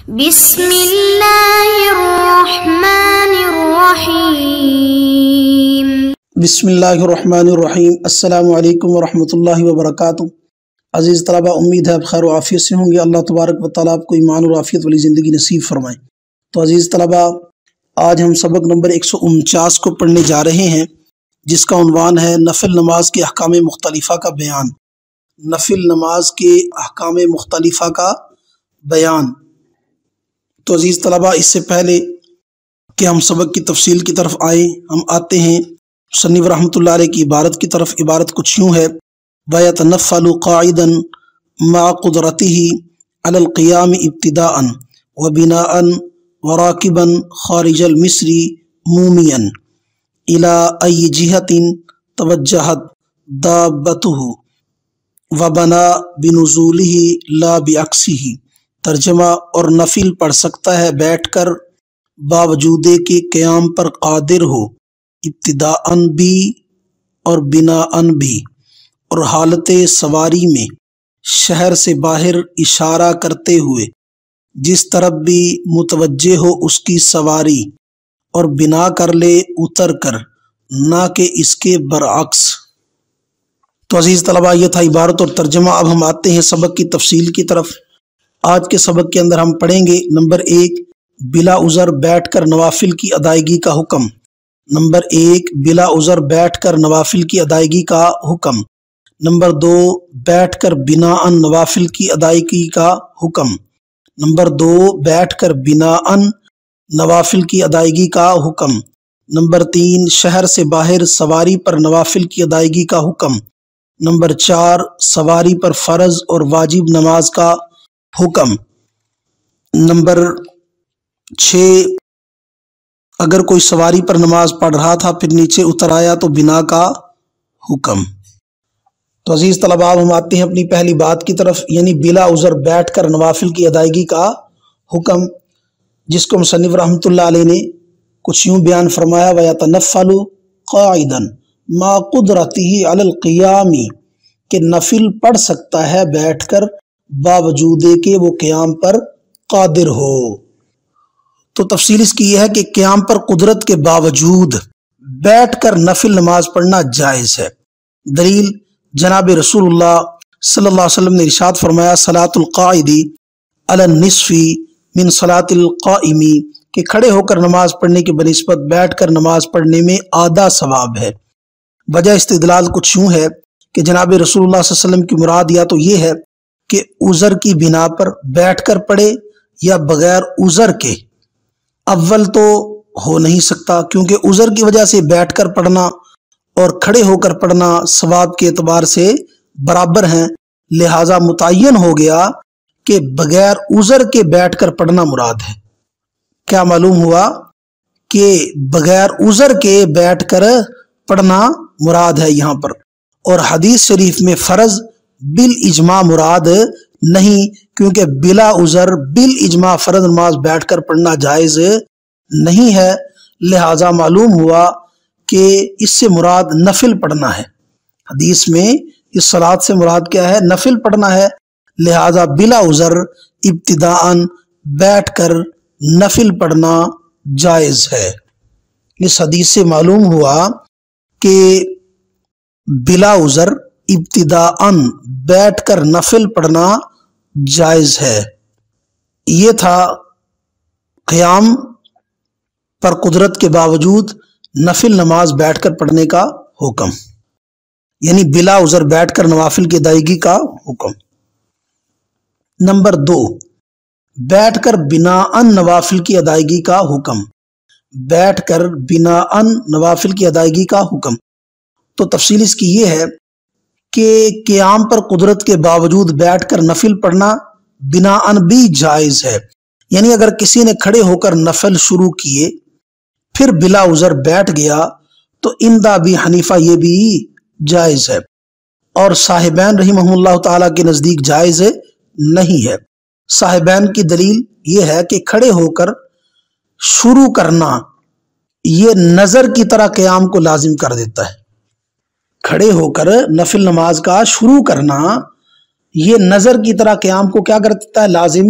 بسم اللہ الرحمن الرحیم۔ بسم اللہ الرحمن الرحیم۔ السلام علیکم ورحمۃ اللہ وبرکاتہ۔ عزیز طلبہ، امید ہے آپ خیر و عافیت سے ہوں گے۔ اللہ تبارک و تعالیٰ آپ کو ایمان اور عافیت والی زندگی نصیب فرمائے۔ تو عزیز طلبہ، آج ہم سبق نمبر 149 کو پڑھنے جا رہے ہیں، جس کا عنوان ہے نفل نماز کے احکام مختلفہ کا بیان۔ نفل نماز کے احکام مختلفہ کا بیان۔ تو عزیز طلبہ، اس سے پہلے کہ ہم سبق کی تفصیل کی طرف آئیں، ہم آتے ہیں مصنف رحمۃ اللہ علیہ کی عبارت کی طرف۔ عبارت کچھ یوں ہے: وَيَتَنَفَّلُ قَاعِدًا مَعَ قُدْرَتِهِ عَلَى الْقِيَامِ ابْتِدَاءً وَبِنَاءً وَرَاكِبًا خَارِجَ الْمِصْرِ مُومِيًا إِلَى أَيِّ جِهَةٍ تَوَجَّهَتْ دَابَّتُهُ وَبَنَا بِنُزُولِهِ لَا بِعَكْسِهِ۔ ترجمہ: اور نفل پڑھ سکتا ہے بیٹھ کر باوجود کہ قیام پر قادر ہو، ابتداءً بھی اور بناءً بھی، اور حالت سواری میں شہر سے باہر اشارہ کرتے ہوئے جس طرف بھی متوجہ ہو اس کی سواری، اور بنا کر لے اتر کر، نہ کہ اس کے برعکس۔ تو عزیز طلبہ، یہ تھا عبارت اور ترجمہ۔ اب ہم آتے ہیں سبق کی تفصیل کی طرف۔ آج کے سبق کے اندر ہم پڑھیں گے نمبر 1، بلا عذر بیٹھ کر نوافل کی ادائیگی کا حکم۔ نمبر 1، بلا عذر بیٹھ کر نوافل کی ادائیگی کا حکم۔ نمبر 2، بیٹھ کر بناءً نوافل کی ادائیگی کا حکم۔ نمبر 2، بیٹھ کر بناءً نوافل کی ادائیگی کا حکم۔ نمبر 3، شہر سے باہر سواری پر نوافل کی ادائیگی کا حکم۔ نمبر 4، سواری پر فرض اور واجب نماز کا حکم۔ نمبر 6، اگر کوئی سواری پر نماز پڑھ رہا تھا پھر نیچے اتر آیا تو بنا کا حکم۔ تو عزیز طلباء، ہم آتے ہیں اپنی پہلی بات کی طرف، یعنی بلا عذر بیٹھ کر نوافل کی ادائیگی کا حکم، جس کو مصنف رحمۃ اللہ علیہ نے کچھ یوں بیان فرمایا: وَيَتَنَفَّلُ قَاعِدًا مَعَ قُدْرَتِهِ عَلَى الْقِيَامِ، کہ نفل پڑھ سکتا ہے بیٹھ کر باوجود کہ وہ قیام پر قادر ہو۔ تو تفصیل اس کی یہ ہے کہ قیام پر قدرت کے باوجود بیٹھ کر نفل نماز پڑھنا جائز ہے۔ دلیل: جناب رسول اللہ صلی اللہ علیہ وسلم نے ارشاد فرمایا: صلاۃ القاعد علی النصف من صلاۃ القائم، کہ کھڑے ہو کر نماز پڑھنے کی بنسبت بیٹھ کر نماز پڑھنے میں آدھا ثواب ہے۔ وجہ استدلال کچھ یوں ہے کہ جناب رسول اللہ صلی اللہ علیہ وسلم کی مراد یا تو یہ ہے کہ عذر کی بنا پر بیٹھ کر پڑھے، یا بغیر عذر کے۔ اول تو ہو نہیں سکتا، کیونکہ عذر کی وجہ سے بیٹھ کر پڑھنا اور کھڑے ہو کر پڑھنا ثواب کے اعتبار سے برابر ہیں، لہٰذا متعین ہو گیا کہ بغیر عذر کے بیٹھ کر پڑھنا مراد ہے۔ کیا معلوم ہوا کہ بغیر عذر کے بیٹھ کر پڑھنا مراد ہے یہاں پر، اور حدیث شریف میں فرض بالاجماع مراد نہیں، کیونکہ بلا عذر بالاجماع فرض نماز بیٹھ کر پڑھنا جائز نہیں ہے، لہٰذا معلوم ہوا کہ اس سے مراد نفل پڑھنا ہے۔ حدیث میں اس صلاۃ سے مراد کیا ہے؟ نفل پڑھنا ہے، لہٰذا بلا عذر ابتداءً بیٹھ کر نفل پڑھنا جائز ہے۔ اس حدیث سے معلوم ہوا کہ بلا عذر ابتداءً بیٹھ کر نفل پڑھنا جائز ہے۔ یہ تھا قیام پر قدرت کے باوجود نفل نماز بیٹھ کر پڑھنے کا حکم، یعنی بلا عذر بیٹھ کر نوافل کی ادائیگی کا حکم۔ نمبر 2، بیٹھ کر بناءً نوافل کی ادائیگی کا حکم۔ بیٹھ کر بناءً نوافل کی ادائیگی کا حکم۔ تو تفصیل اس کی یہ ہے کہ قیام پر قدرت کے باوجود بیٹھ کر نفل پڑھنا بناءً بھی جائز ہے، یعنی اگر کسی نے کھڑے ہو کر نفل شروع کیے پھر بلا عذر بیٹھ گیا تو عند ابی حنیفہ یہ بھی جائز ہے، اور صاحبین رحمہ اللہ تعالیٰ کے نزدیک جائز نہیں ہے۔ صاحبین کی دلیل یہ ہے کہ کھڑے ہو کر شروع کرنا یہ نظر کی طرح قیام کو لازم کر دیتا ہے۔ کھڑے ہو کر نفل نماز کا شروع کرنا یہ نظر کی طرح قیام کو کیا کر دیتا ہے؟ لازم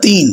3,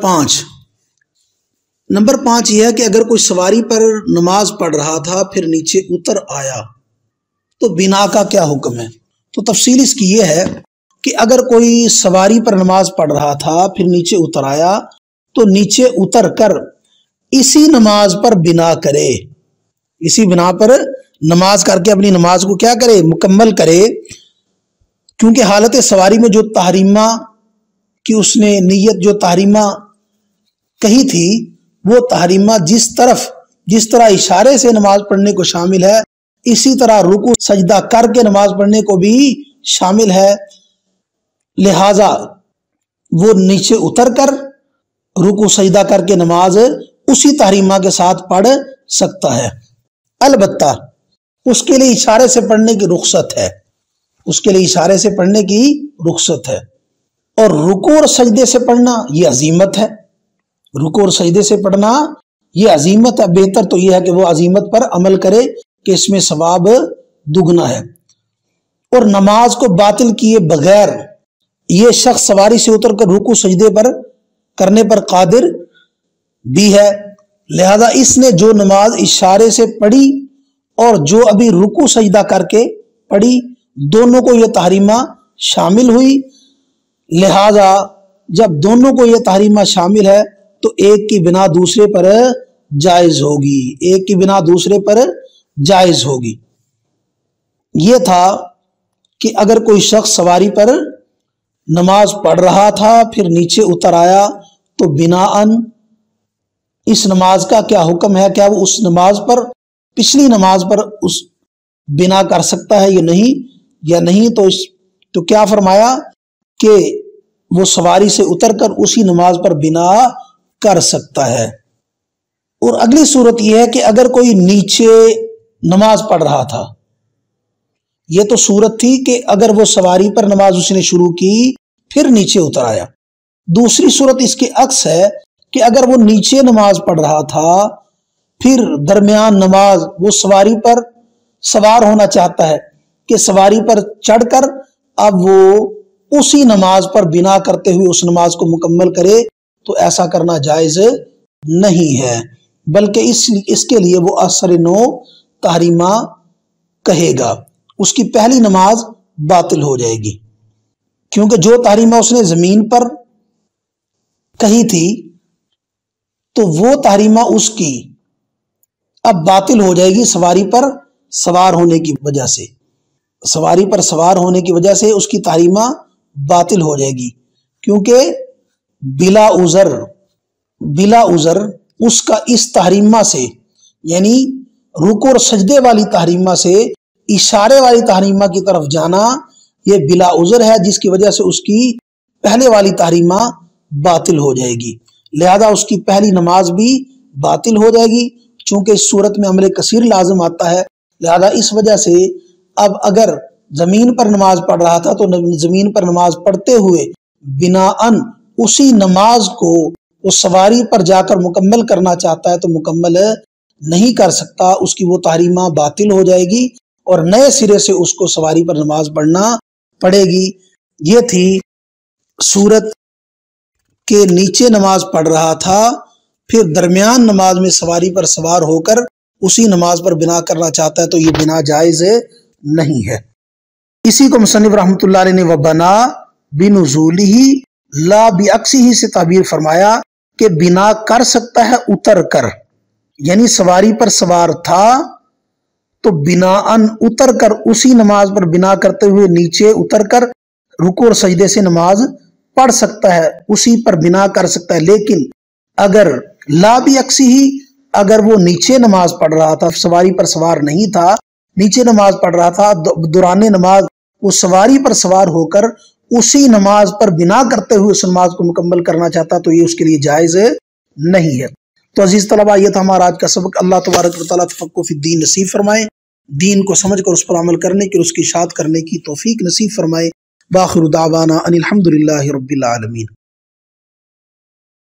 5, نمبر 5 یہ ہے کہ اگر کوئی سواری پر نماز پڑھ رہا تھا پھر نیچے اتر آیا تو بنا کا کیا حکم ہے؟ تو تفصیل اس کی یہ ہے کہ اگر کوئی سواری پر نماز پڑھ رہا تھا پھر نیچے اتر آیا تو نیچے اتر کر اسی نماز پر بنا کرے، اسی بنا پر نماز کر کے اپنی نماز کو کیا کرے؟ مکمل کرے، کیونکہ حالت سواری میں جو تحریمہ کی اس نے نیت جو تحریمہ کہی تھی وہ تحریمہ جس طرح اشارے سے نماز پڑھنے کو شامل ہے اسی طرح رکوع سجدہ کر کے نماز پڑھنے کو بھی شامل ہے، لہذا وہ نیچے اتر کر رکوع سجدہ کر کے نماز اسی تحریمہ کے ساتھ پڑھ سکتا ہے، البتہ اس کے لیے اشارے سے پڑھنے کی رخصت ہے، اس کے لیے اشارے سے پڑھنے کی رخصت ہے، اور رکوع اور سجدے سے پڑھنا یہ عزیمت ہے، رکوع اور سجدے سے پڑھنا یہ عزیمت ہے، بہتر تو یہ ہے کہ وہ عزیمت پر عمل کرے کہ اس میں ثواب دگنا ہے۔ اور نماز کو باطل کیے بغیر یہ شخص سواری سے اتر کر رکوع سجدے پر کرنے پر قادر بھی ہے، لہذا اس نے جو نماز اشارے سے پڑھی اور جو ابھی رکوع سجدہ کر کے پڑھی دونوں کو یہ تحریمہ شامل ہوئی، لہذا جب دونوں کو یہ تحریمہ شامل ہے تو ایک کی بنا دوسرے پر جائز ہوگی، ایک کی بنا دوسرے پر جائز ہوگی۔ یہ تھا کہ اگر کوئی شخص سواری پر نماز پڑھ رہا تھا پھر نیچے اتر آیا تو بناءً اس نماز کا کیا حکم ہے، کیا وہ اس نماز پر پچھلی نماز پر اس بنا کر سکتا ہے یا نہیں تو کیا فرمایا کہ وہ سواری سے اتر کر اسی نماز پر بنا کر سکتا ہے۔ اور اگلی صورت یہ ہے کہ اگر کوئی نیچے نماز پڑھ رہا تھا، یہ تو صورت تھی کہ اگر وہ سواری پر نماز اس نے شروع کی پھر نیچے اتر آیا، دوسری صورت اس کے عکس ہے کہ اگر وہ نیچے نماز پڑھ رہا تھا پھر درمیان نماز وہ سواری پر سوار ہونا چاہتا ہے کہ سواری پر چڑھ کر اب وہ اسی نماز پر بنا کرتے ہوئے اس نماز کو مکمل کرے تو ایسا کرنا جائز نہیں ہے، بلکہ اس کے لیے وہ اثر نو تحریمہ کہے گا، اس کی پہلی نماز باطل ہو جائے گی، کیونکہ جو تحریمہ اس نے زمین پر کہی تھی تو وہ تحریمہ اس کی اب باطل ہو جائے گی سواری پر سوار ہونے کی وجہ سے، سواری پر سوار ہونے کی وجہ سے اس کی تحریمہ باطل ہو جائے گی، کیونکہ بلا عذر اس کا اس تحریمہ سے یعنی رکوع اور سجدے والی تحریمہ سے اشارے والی تحریمہ کی طرف جانا یہ بلا عذر ہے، جس کی وجہ سے اس کی پہلے والی تحریمہ باطل ہو جائے گی، لہذا اس کی پہلی نماز بھی باطل ہو جائے گی، چونکہ اس صورت میں عمل کثیر لازم آتا ہے، لہذا اس وجہ سے اب اگر زمین پر نماز پڑھ رہا تھا تو زمین پر نماز پڑھتے ہوئے بناءً اسی نماز کو وہ سواری پر جا کر مکمل کرنا چاہتا ہے تو مکمل نہیں کر سکتا، اس کی وہ تحریمہ باطل ہو جائے گی اور نئے سرے سے اس کو سواری پر نماز پڑھنا پڑے گی۔ یہ تھی صورت کہ نیچے نماز پڑھ رہا تھا پھر درمیان نماز میں سواری پر سوار ہو کر اسی نماز پر بنا کرنا چاہتا ہے تو یہ بنا جائز نہیں ہے۔ اسی کو مصنف رحمۃ اللہ علیہ نے وبنا بنزولہ لا بعکسہ سے تعبیر فرمایا کہ بنا کر سکتا ہے اتر کر، یعنی سواری پر سوار تھا تو بناءً اتر کر اسی نماز پر بنا کرتے ہوئے نیچے اتر کر رکوع اور سجدے سے نماز پڑھ سکتا ہے، اسی پر بنا کر سکتا ہے، لیکن اگر لا بعکسہ اگر وہ نیچے نماز پڑھ رہا تھا، سواری پر سوار نہیں تھا، نیچے نماز پڑھ رہا تھا، دوران نماز وہ سواری پر سوار ہو کر اسی نماز پر بنا کرتے ہوئے اس نماز کو مکمل کرنا چاہتا تو یہ اس کے لیے جائز نہیں ہے۔ تو عزیز طلبہ یہ تھا ہمارا آج کا سبق، اللہ تبارک و تعالیٰ تفقہ فی الدین نصیب فرمائے، دین کو سمجھ کر اس پر عمل کرنے کی اور اس کی اشاعت کرنے کی توفیق نصیب فرمائے۔ بآخر دعوانا ان الحمد للہ رب العالمین۔